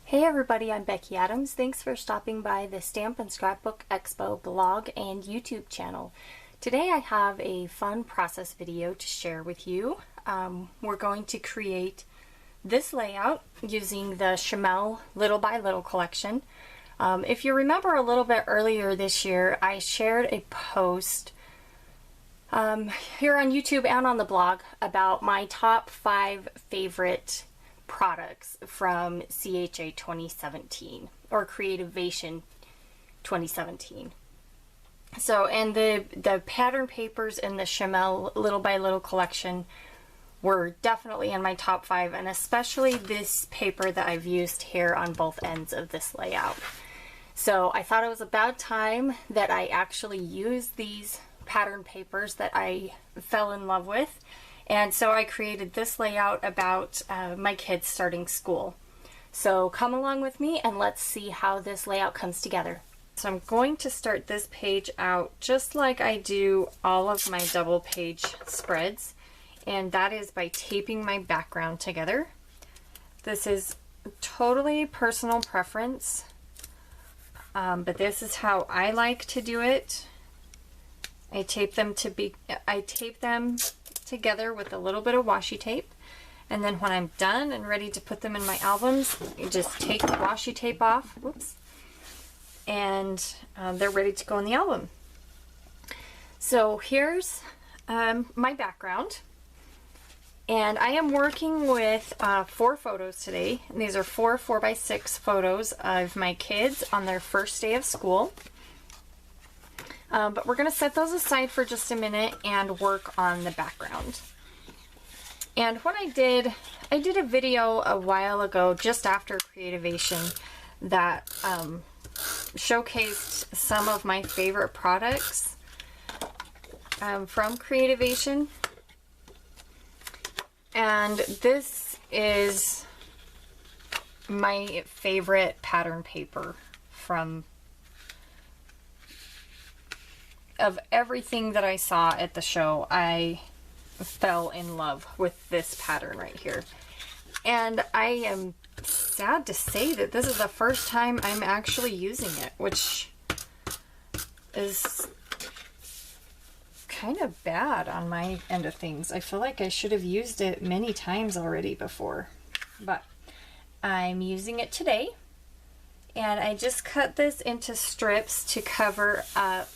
Hey everybody, I'm Becky Adams. Thanks for stopping by the Stamp and Scrapbook Expo blog and YouTube channel. Today I have a fun process video to share with you. We're going to create this layout using the Chamel Little by Little collection. If you remember a little bit earlier this year, I shared a post here on YouTube and on the blog about my top 5 favorite products from CHA 2017 or Creativation 2017. So, and the pattern papers in the Chamel Little by Little collection were definitely in my top 5, and especially this paper that I've used here on both ends of this layout. So I thought it was about time that I actually used these pattern papers that I fell in love with. And so I created this layout about my kids starting school. So come along with me and let's see how this layout comes together. So I'm going to start this page out just like I do all of my double page spreads. And that is by taping my background together. This is totally personal preference, but this is how I like to do it. I tape them together with a little bit of washi tape, and then when I'm done and ready to put them in my albums, you just take the washi tape off, whoops, and they're ready to go in the album. So here's my background, and I am working with 4 photos today. And these are 4 4x6 photos of my kids on their first day of school. But we're going to set those aside for just a minute and work on the background. And what I did a video a while ago just after Creativation that showcased some of my favorite products from Creativation. And this is my favorite pattern paper of everything that I saw at the show. I fell in love with this pattern right here. And I am sad to say that this is the first time I'm actually using it, which is kind of bad on my end of things. I feel like I should have used it many times already before, but I'm using it today. And I just cut this into strips to cover up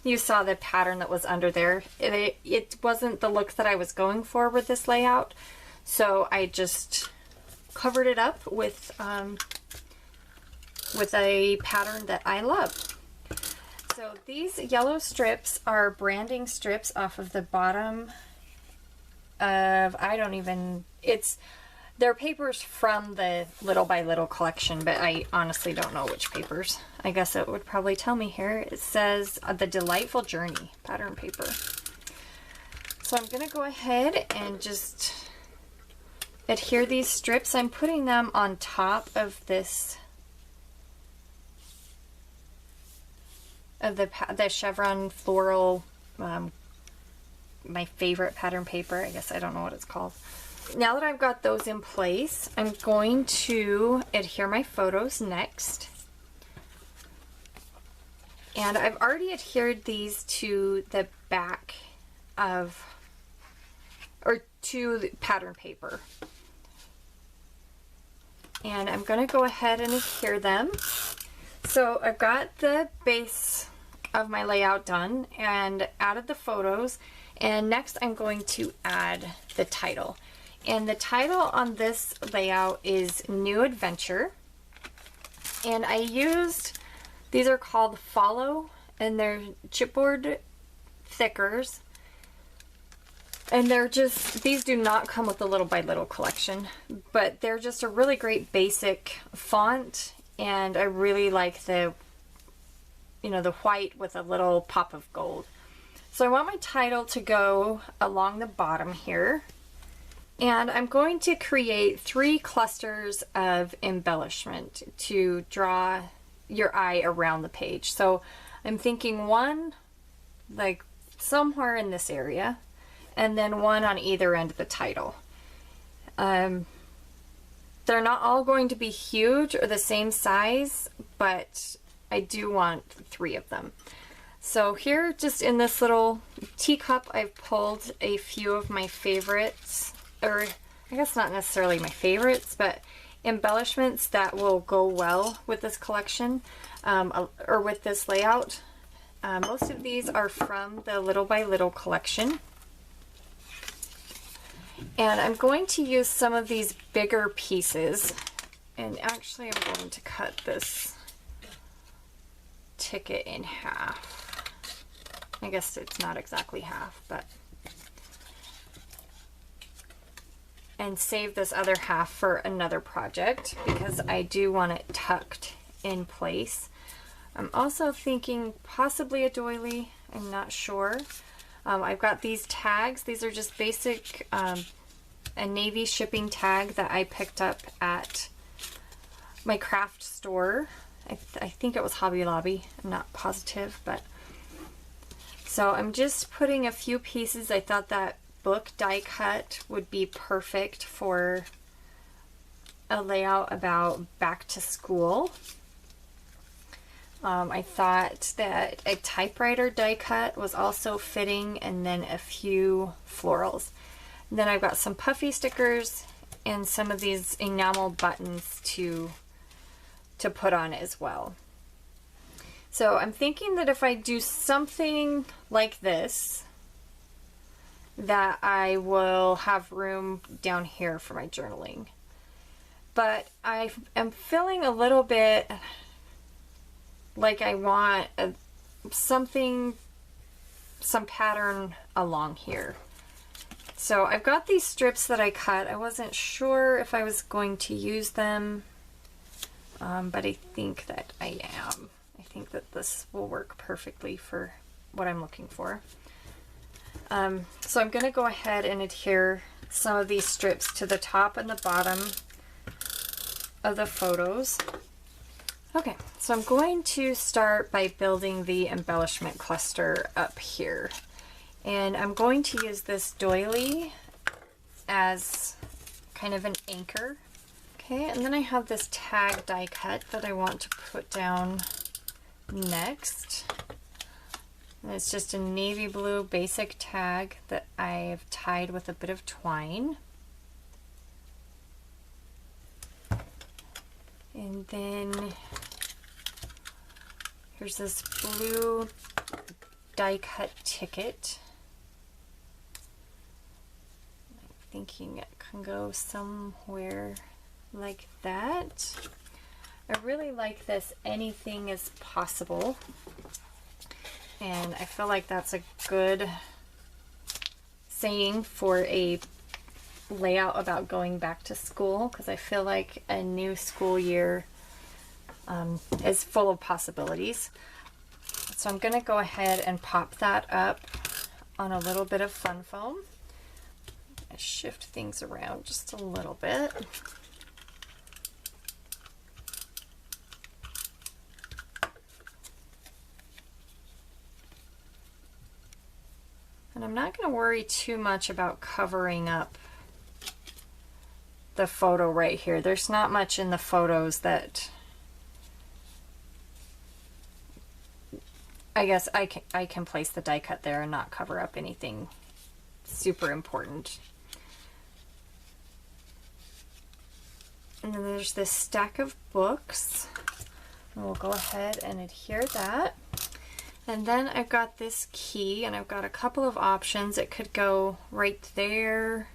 you saw the pattern that was under there. It wasn't the look that I was going for with this layout, so I just covered it up with a pattern that I love. So these yellow strips are branding strips off of the bottom of, they're papers from the Little by Little collection, but I honestly don't know which papers. I guess it would probably tell me here. It says The Delightful Journey pattern paper. So I'm going to go ahead and just adhere these strips. I'm putting them on top of this, of the chevron floral, my favorite pattern paper. I guess I don't know what it's called. Now that I've got those in place, I'm going to adhere my photos next. And I've already adhered these to the back of, or to the pattern paper. And I'm going to go ahead and adhere them. So I've got the base of my layout done and added the photos. And next I'm going to add the title. And the title on this layout is New Adventure. And I used, these are called Follow, and they're chipboard thickers. And they're just, these do not come with the Little by Little collection, but they're just a really great basic font. And I really like the, the white with a little pop of gold. So I want my title to go along the bottom here. And I'm going to create 3 clusters of embellishment to draw your eye around the page. So I'm thinking one like somewhere in this area, and then one on either end of the title. they're not all going to be huge or the same size, but I do want 3 of them. So here, just in this little teacup, I've pulled a few of my favorites, or I guess not necessarily my favorites, but embellishments that will go well with this collection, or with this layout. Most of these are from the Little by Little collection. And I'm going to use some of these bigger pieces, and actually I'm going to cut this ticket in half. I guess it's not exactly half, but... and save this other half for another project because I do want it tucked in place. I'm also thinking possibly a doily. I'm not sure. I've got these tags. These are just basic, a navy shipping tag that I picked up at my craft store. I think it was Hobby Lobby. I'm not positive, but... so I'm just putting a few pieces. I thought that book die cut would be perfect for a layout about back to school. I thought that a typewriter die cut was also fitting, and then a few florals. And then I've got some puffy stickers and some of these enamel buttons to put on as well. So I'm thinking that if I do something like this, that I will have room down here for my journaling. But I am feeling a little bit like I want some pattern along here. So I've got these strips that I cut. I wasn't sure if I was going to use them, but I think that I am. I think that this will work perfectly for what I'm looking for. So I'm going to go ahead and adhere some of these strips to the top and the bottom of the photos. Okay, so I'm going to start by building the embellishment cluster up here. And I'm going to use this doily as kind of an anchor. Okay, and then I have this tag die cut that I want to put down next. And it's just a navy blue basic tag that I've tied with a bit of twine. And then here's this blue die cut ticket. I'm thinking it can go somewhere like that. I really like this anything is possible. And I feel like that's a good saying for a layout about going back to school, because I feel like a new school year is full of possibilities. So I'm going to go ahead and pop that up on a little bit of fun foam. I shift things around just a little bit. And I'm not going to worry too much about covering up the photo right here. There's not much in the photos that I guess I can place the die cut there and not cover up anything super important. And then there's this stack of books. And we'll go ahead and adhere that. And then I've got this key, and I've got a couple of options. It could go right there,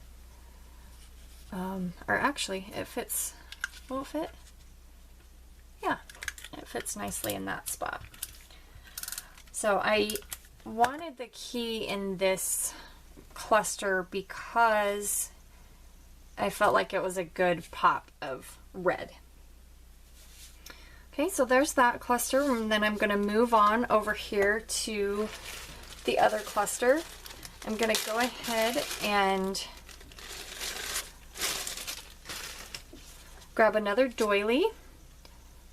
or actually it fits, will it fit? Yeah, it fits nicely in that spot. So I wanted the key in this cluster because I felt like it was a good pop of red. Okay, so there's that cluster, and then I'm going to move on over here to the other cluster. I'm going to go ahead and grab another doily.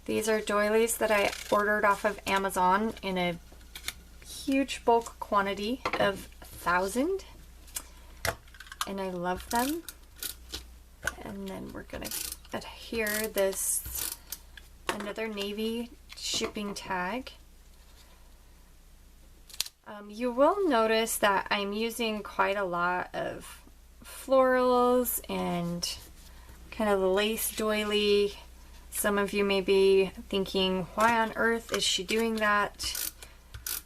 These are doilies that I ordered off of Amazon in a huge bulk quantity of 1,000, and I love them. And then we're going to adhere this, another navy shipping tag. You will notice that I'm using quite a lot of florals and kind of the lace doily. Some of you may be thinking, why on earth is she doing that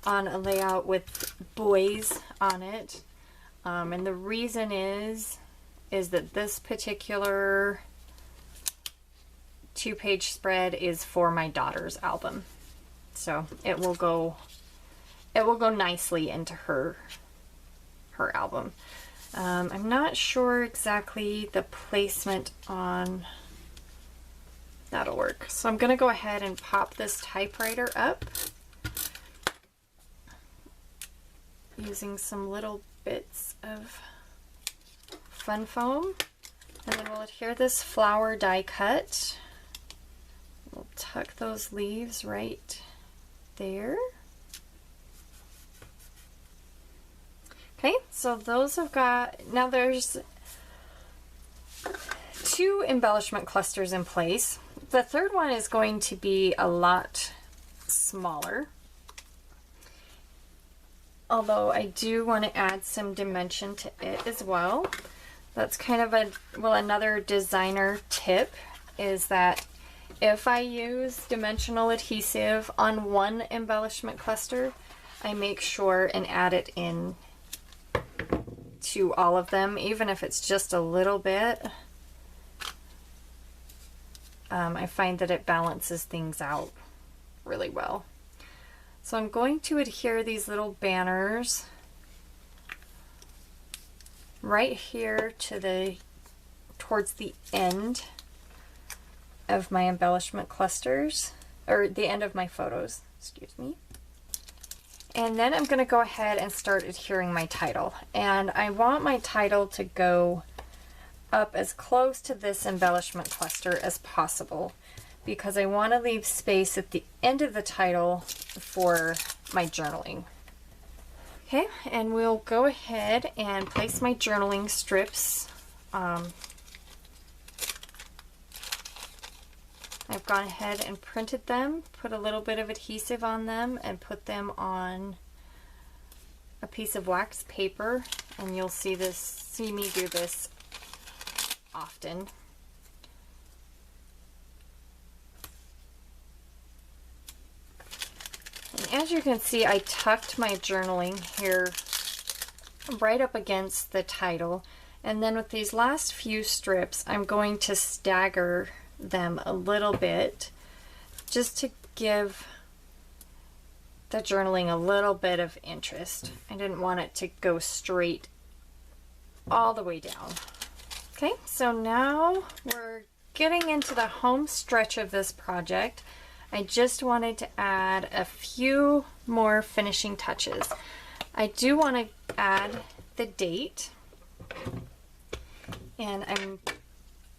on a layout with boys on it? And the reason is that this particular 2-page spread is for my daughter's album. So it will go nicely into her album. I'm not sure exactly the placement on that'll work. So I'm gonna go ahead and pop this typewriter up using some little bits of fun foam, and then we'll adhere this flower die cut. We'll tuck those leaves right there. Okay, so those have got, now there's 2 embellishment clusters in place. The third one is going to be a lot smaller, although I do want to add some dimension to it as well. That's kind of another designer tip is that if I use dimensional adhesive on one embellishment cluster, I make sure and add it in to all of them, even if it's just a little bit. I find that it balances things out really well. So I'm going to adhere these little banners right here to towards the end of my embellishment clusters, or the end of my photos, excuse me. And then I'm going to go ahead and start adhering my title. And I want my title to go up as close to this embellishment cluster as possible, because I want to leave space at the end of the title for my journaling. Okay, and we'll go ahead and place my journaling strips. I've gone ahead and printed them, put a little bit of adhesive on them, and put them on a piece of wax paper, and you'll see me do this often. And as you can see, I tucked my journaling here right up against the title, and then with these last few strips I'm going to stagger them a little bit just to give the journaling a little bit of interest. I didn't want it to go straight all the way down. Okay, so now we're getting into the home stretch of this project. I just wanted to add a few more finishing touches. I do want to add the date, and I'm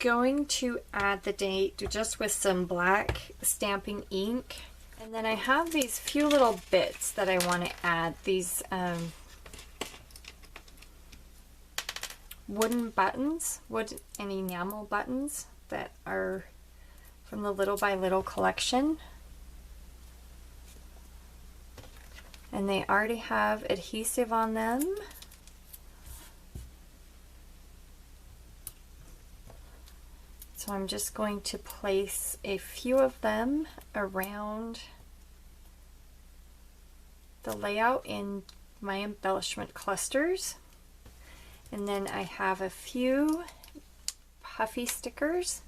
going to add the date just with some black stamping ink. And then I have these few little bits that I want to add, these wooden buttons, wood and enamel buttons that are from the Little by Little collection. And they already have adhesive on them. So I'm just going to place a few of them around the layout in my embellishment clusters. And then I have a few puffy stickers.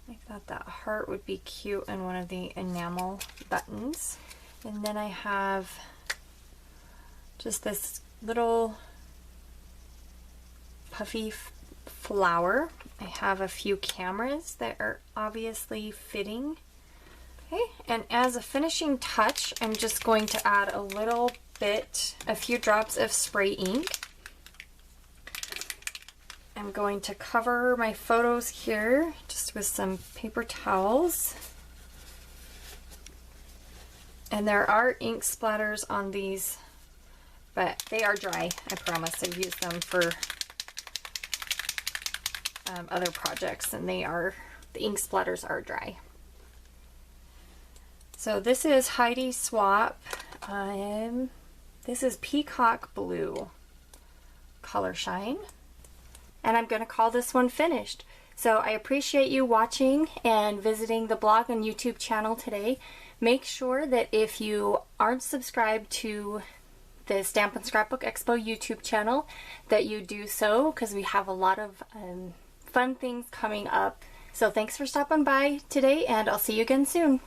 I thought that heart would be cute in one of the enamel buttons. And then I have just this little puffy flower. I have a few cameras that are obviously fitting. Okay, and as a finishing touch, I'm just going to add a few drops of spray ink. I'm going to cover my photos here just with some paper towels. And there are ink splatters on these, but they are dry, I promise. I've used them for other projects, and the ink splatters are dry. So this is Heidi Swap. This is Peacock Blue Color Shine. And I'm going to call this one finished. So I appreciate you watching and visiting the blog and YouTube channel today. Make sure that if you aren't subscribed to the Stampin' Scrapbook Expo YouTube channel, that you do so, because we have a lot of fun things coming up. So thanks for stopping by today, and I'll see you again soon.